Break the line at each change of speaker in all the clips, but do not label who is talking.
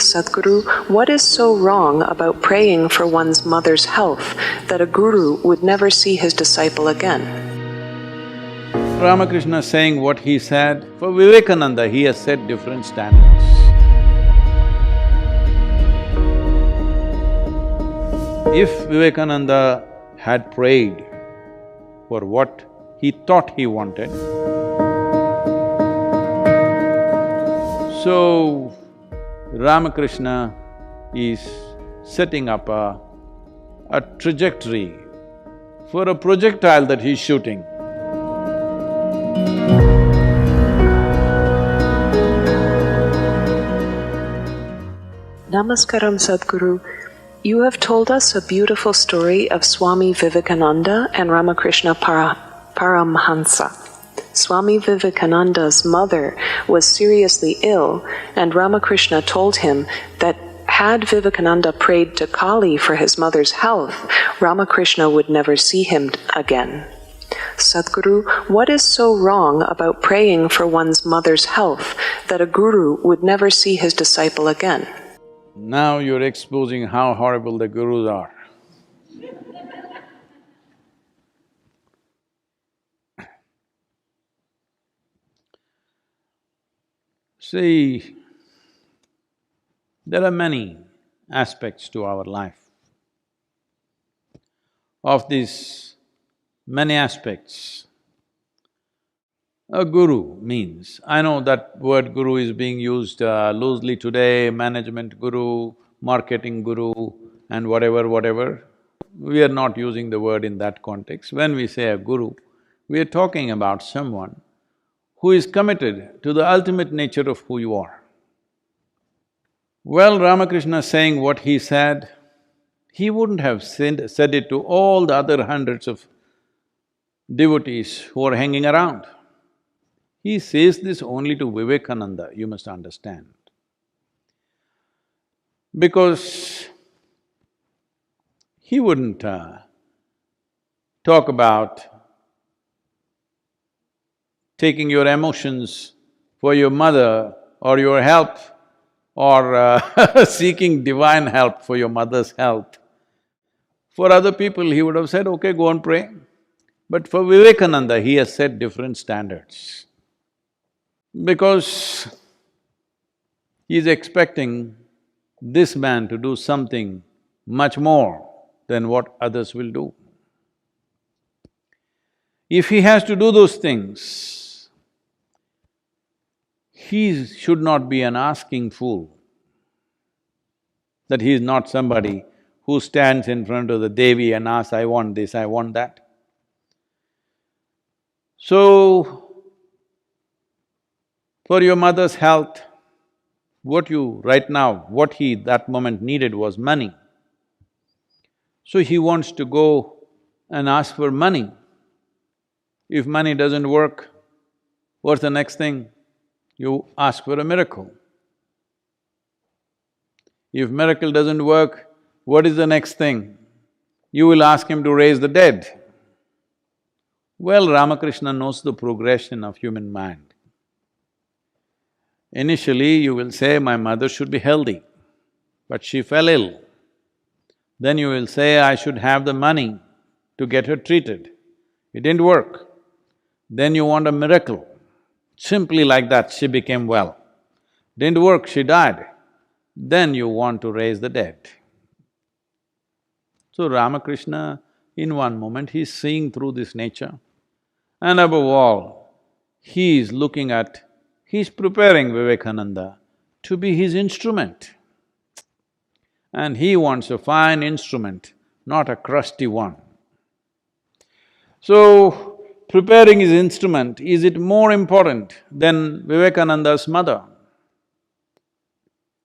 Sadhguru, what is so wrong about praying for one's mother's health that a guru would never see his disciple again?
Ramakrishna saying what he said, for Vivekananda he has set different standards. If Vivekananda had prayed for what he thought he wanted, so Ramakrishna is setting up a trajectory for a projectile that he's shooting.
Namaskaram, Sadhguru. You have told us a beautiful story of Swami Vivekananda and Ramakrishna Paramhansa. Swami Vivekananda's mother was seriously ill, and Ramakrishna told him that had Vivekananda prayed to Kali for his mother's health, Ramakrishna would never see him again. Sadhguru, what is so wrong about praying for one's mother's health that a guru would never see his disciple again?
Now you're exposing how horrible the gurus are. See, there are many aspects to our life. Of these many aspects, a guru means… I know that word guru is being used loosely today, management guru, marketing guru and whatever. We are not using the word in that context. When we say a guru, we are talking about someone who is committed to the ultimate nature of who you are. Well, Ramakrishna saying what he said, he wouldn't have said it to all the other hundreds of devotees who are hanging around. He says this only to Vivekananda, you must understand. Because he wouldn't talk about taking your emotions for your mother or your help or seeking divine help for your mother's health. For other people, he would have said, okay, go and pray. But for Vivekananda, he has set different standards. Because he is expecting this man to do something much more than what others will do. If he has to do those things, he should not be an asking fool, that he is not somebody who stands in front of the Devi and asks, I want this, I want that. So, for your mother's health, what he that moment needed was money. So he wants to go and ask for money. If money doesn't work, what's the next thing? You ask for a miracle. If miracle doesn't work, what is the next thing? You will ask him to raise the dead. Well, Ramakrishna knows the progression of human mind. Initially, you will say, my mother should be healthy, but she fell ill. Then you will say, I should have the money to get her treated. It didn't work. Then you want a miracle. Simply like that, she became well. Didn't work, she died. Then you want to raise the dead. So Ramakrishna, in one moment, he's seeing through this nature. And above all, he is looking at… he's preparing Vivekananda to be his instrument. And he wants a fine instrument, not a crusty one. So, preparing his instrument, is it more important than Vivekananda's mother?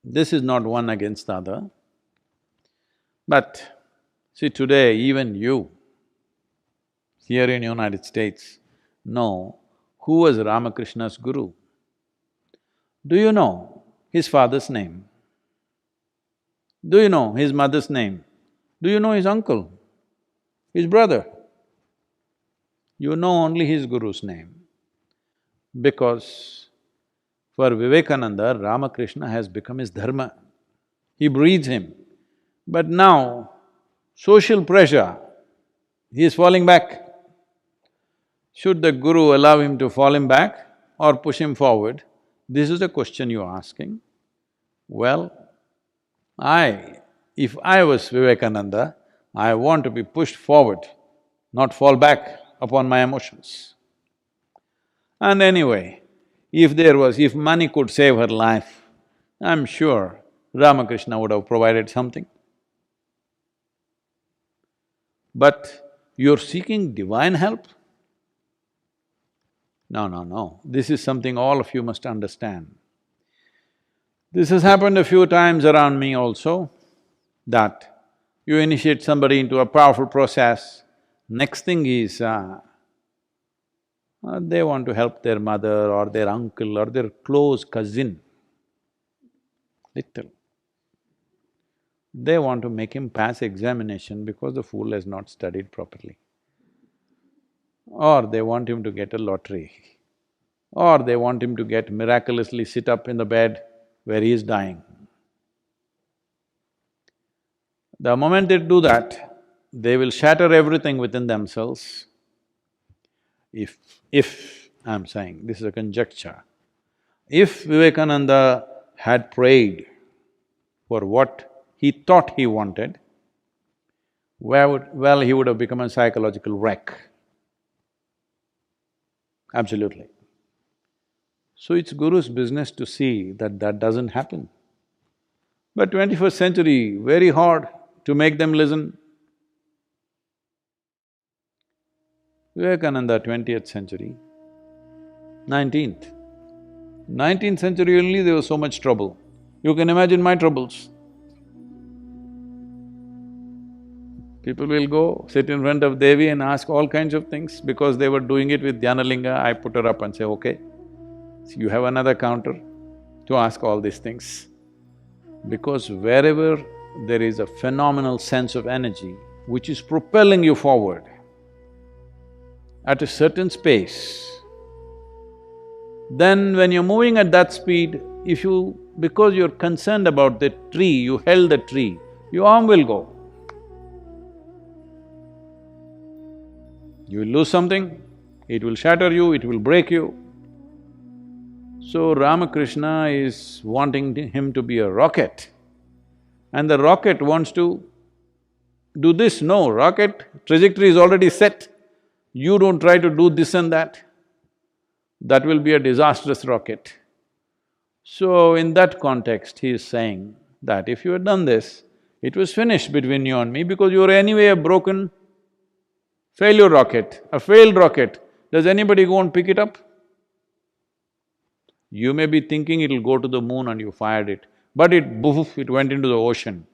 This is not one against the other. But see, today even you, here in United States, know who was Ramakrishna's guru. Do you know his father's name? Do you know his mother's name? Do you know his uncle, his brother? You know only his guru's name. Because for Vivekananda, Ramakrishna has become his dharma. he breathes him. But now, social pressure, he is falling back. Should the guru allow him to fall him back or push him forward? This is the question you're asking. Well, if I was Vivekananda, I want to be pushed forward, not fall back upon my emotions. And anyway, if money could save her life, I'm sure Ramakrishna would have provided something. But you're seeking divine help? No, this is something all of you must understand. This has happened a few times around me also, that you initiate somebody into a powerful process, next thing is, they want to help their mother or their uncle or their close cousin, little. They want to make him pass examination because the fool has not studied properly. Or they want him to get a lottery. Or they want him to get miraculously sit up in the bed where he is dying. The moment they do that, they will shatter everything within themselves. If, I'm saying, this is a conjecture, if Vivekananda had prayed for what he thought he wanted, well, he would have become a psychological wreck. Absolutely. So it's Guru's business to see that that doesn't happen. But 21st century, very hard to make them listen. Vivekananda, 20th century, 19th. 19th century only there was so much trouble. You can imagine my troubles. People will go, sit in front of Devi and ask all kinds of things. Because they were doing it with Dhyanalinga, I put her up and say, okay, so you have another counter to ask all these things. Because wherever there is a phenomenal sense of energy which is propelling you forward, at a certain space, then when you're moving at that speed, because you're concerned about the tree, you held the tree, your arm will go. You will lose something, it will shatter you, it will break you. So Ramakrishna is wanting him to be a rocket, and the rocket wants to do this. No, rocket trajectory is already set. You don't try to do this and that. That will be a disastrous rocket. So in that context, he is saying that if you had done this, it was finished between you and me because you were anyway a broken failure rocket, a failed rocket. Does anybody go and pick it up? You may be thinking it'll go to the moon and you fired it, but it went into the ocean.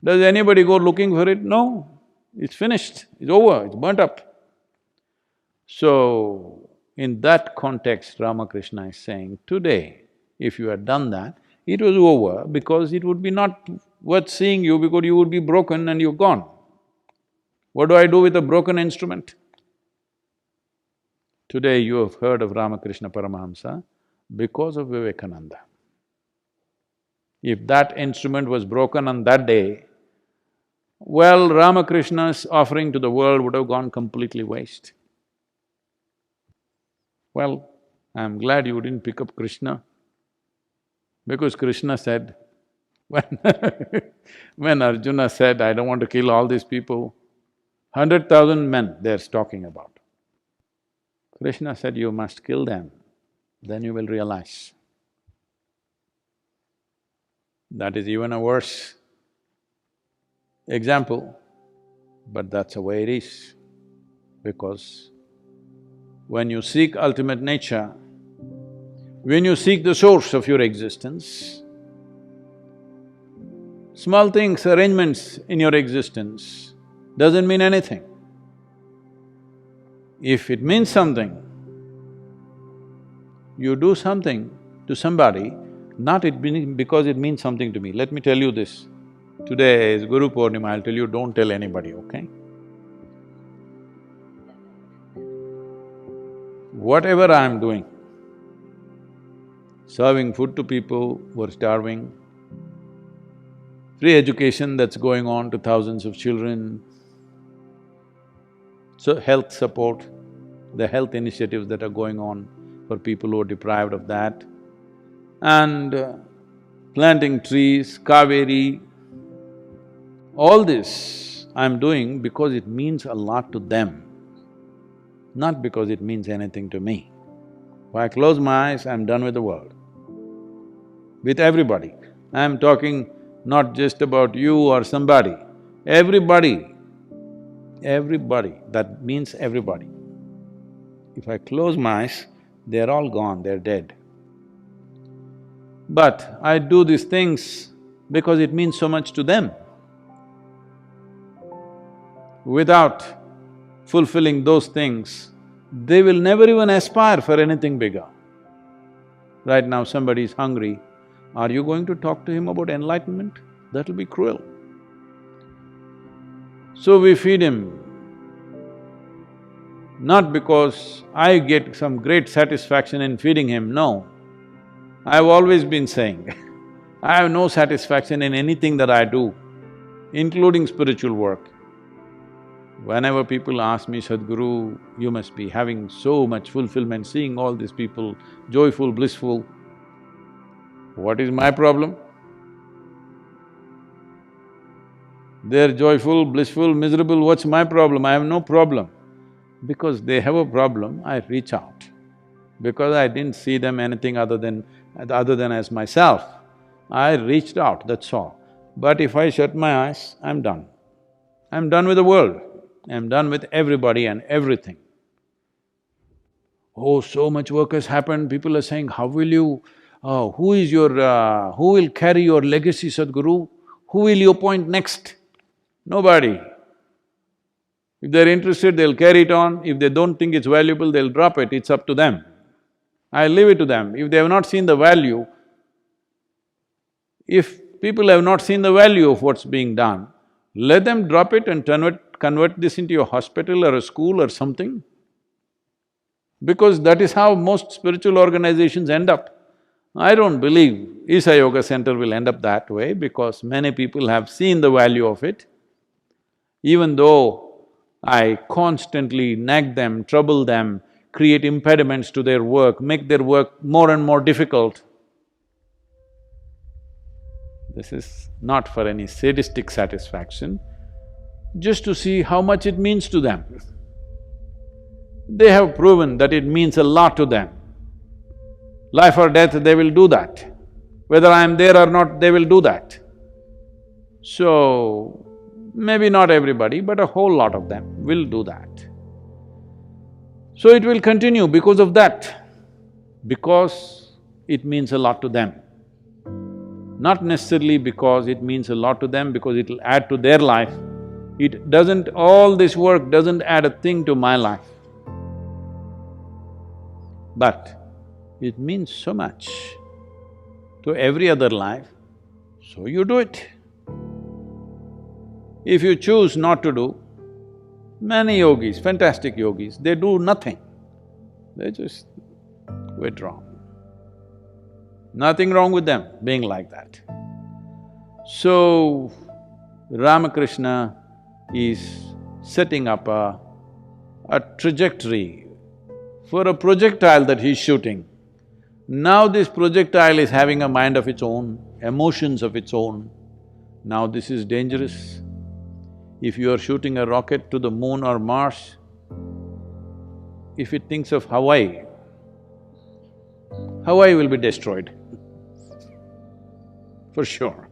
Does anybody go looking for it? No, it's finished, it's over, it's burnt up. So, in that context, Ramakrishna is saying, today, if you had done that, it was over because it would be not worth seeing you because you would be broken and you're gone. What do I do with a broken instrument? Today you have heard of Ramakrishna Paramahamsa because of Vivekananda. If that instrument was broken on that day, well, Ramakrishna's offering to the world would have gone completely waste. Well, I'm glad you didn't pick up Krishna, because Krishna said, when Arjuna said, I don't want to kill all these people, 100,000 men they're talking about. Krishna said, you must kill them, then you will realize. That is even a worse example, but that's the way it is. Because when you seek ultimate nature, when you seek the source of your existence, small things, arrangements in your existence doesn't mean anything. If it means something, you do something to somebody, not because it means something to me. Let me tell you this, today is Guru Purnima, I'll tell you, don't tell anybody, okay? Whatever I'm doing, serving food to people who are starving, free education that's going on to thousands of children, so health support, the health initiatives that are going on for people who are deprived of that, and planting trees, Kaveri, all this I'm doing because it means a lot to them, not because it means anything to me. If I close my eyes, I'm done with the world, with everybody. I'm talking not just about you or somebody, everybody, everybody, that means everybody. If I close my eyes, they're all gone, they're dead. But I do these things because it means so much to them. Without fulfilling those things, they will never even aspire for anything bigger. Right now somebody is hungry, are you going to talk to him about enlightenment? That'll be cruel. So we feed him, not because I get some great satisfaction in feeding him, no. I've always been saying, I have no satisfaction in anything that I do, including spiritual work. Whenever people ask me, Sadhguru, you must be having so much fulfillment seeing all these people joyful, blissful, what is my problem? They're joyful, blissful, miserable, what's my problem? I have no problem. Because they have a problem, I reach out. Because I didn't see them anything other than as myself, I reached out, that's all. But if I shut my eyes, I'm done. I'm done with the world, I'm done with everybody and everything. Oh, so much work has happened, people are saying, how will you… who will carry your legacy, Sadhguru? Who will you appoint next? Nobody. If they're interested, they'll carry it on. If they don't think it's valuable, they'll drop it. It's up to them. I leave it to them. If they have not seen the value, if people have not seen the value of what's being done, let them drop it and convert this into a hospital or a school or something. Because that is how most spiritual organizations end up. I don't believe Isha Yoga Center will end up that way because many people have seen the value of it. Even though I constantly nag them, trouble them, create impediments to their work, make their work more and more difficult. This is not for any sadistic satisfaction, just to see how much it means to them. They have proven that it means a lot to them. Life or death, they will do that. Whether I am there or not, they will do that. So, maybe not everybody, but a whole lot of them will do that. So it will continue because of that, because it means a lot to them. Not necessarily because it means a lot to them, because it'll add to their life. It doesn't… all this work doesn't add a thing to my life. But it means so much to every other life, so you do it. If you choose not to do, many yogis, fantastic yogis, they do nothing, they just withdraw. Nothing wrong with them being like that. So, Ramakrishna is setting up a trajectory for a projectile that he's shooting. Now this projectile is having a mind of its own, emotions of its own. Now this is dangerous. If you are shooting a rocket to the moon or Mars, if it thinks of Hawaii, Hawaii will be destroyed, for sure.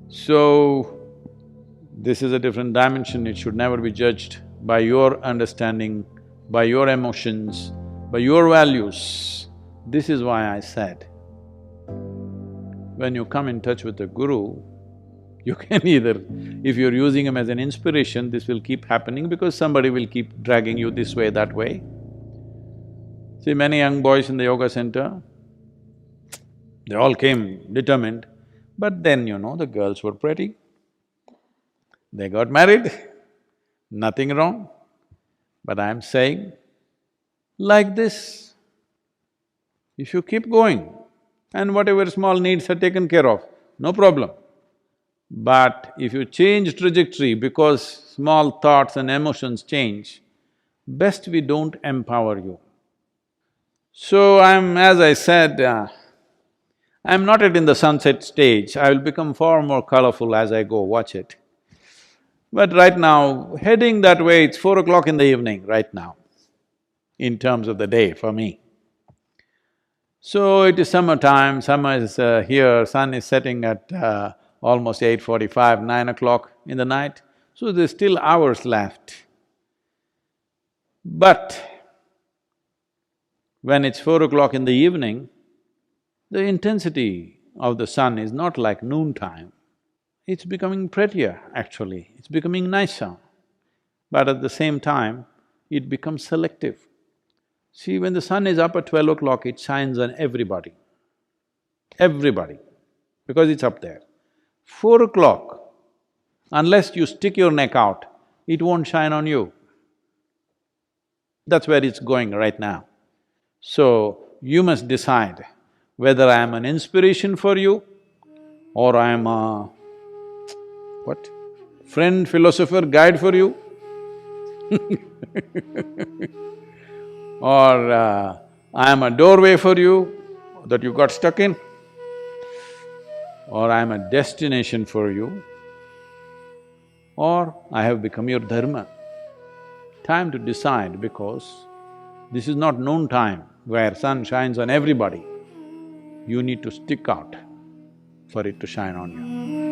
So, this is a different dimension, it should never be judged by your understanding, by your emotions, by your values. This is why I said, when you come in touch with a guru, you can either… if you're using him as an inspiration, this will keep happening because somebody will keep dragging you this way, that way. See, many young boys in the yoga center, they all came determined, but then, the girls were pretty. They got married, nothing wrong. But I'm saying, like this, if you keep going and whatever small needs are taken care of, no problem. But if you change trajectory because small thoughts and emotions change, best we don't empower you. So as I said, I'm not yet in the sunset stage, I will become far more colorful as I go, watch it. But right now, heading that way, it's 4 o'clock in the evening right now, in terms of the day for me. So it is summertime, summer is here, sun is setting at almost 8:45, 9 o'clock in the night, so there's still hours left. But when it's 4 o'clock in the evening, the intensity of the sun is not like noontime. It's becoming prettier, actually, it's becoming nicer. But at the same time, it becomes selective. See, when the sun is up at 12 o'clock, it shines on everybody, because it's up there. 4 o'clock, unless you stick your neck out, it won't shine on you. That's where it's going right now. So, you must decide whether I am an inspiration for you or I am a… what? Friend, philosopher, guide for you or I am a doorway for you that you got stuck in, or I am a destination for you, or I have become your dharma. Time to decide, because this is not noon time where sun shines on everybody. You need to stick out for it to shine on you.